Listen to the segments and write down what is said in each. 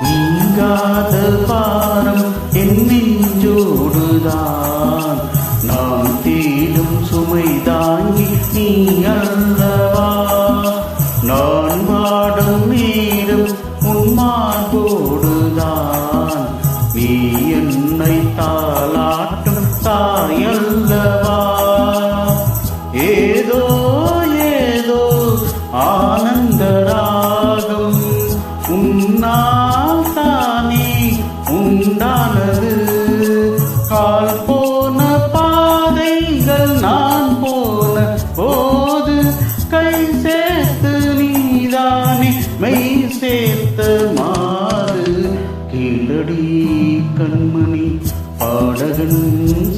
நீங்காத பாரம் என் நெஞ்சோடுதான், நான் தேடும் சுமை தாங்கி நீ அல்லவா. நான் வாடும் நேரம் உன் மார்போடுதான், நீ என்னை தாளாட்டும் தாயல்லவா. ஏதோ ஏதோ ஆனந்த ராகம் உன்னால் தானே உண்டானது. கால் போன பாதைகள் நான் போன போது கை சேர்த்து நீதானே மெய் சேர்த்த மாறு. கீழடி கண்மணி பாடகன்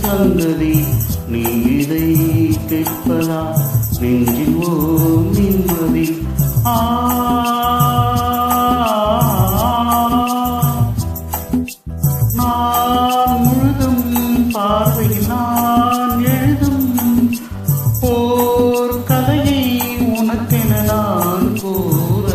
சங்கதி, நீ இதை கேட்பதா நெஞ்சில் ஓ நிம்மதி. நான் முழுதும் பார்வையில் நான் எழுதும் போர் கதையை உனக்கென நான் கூற.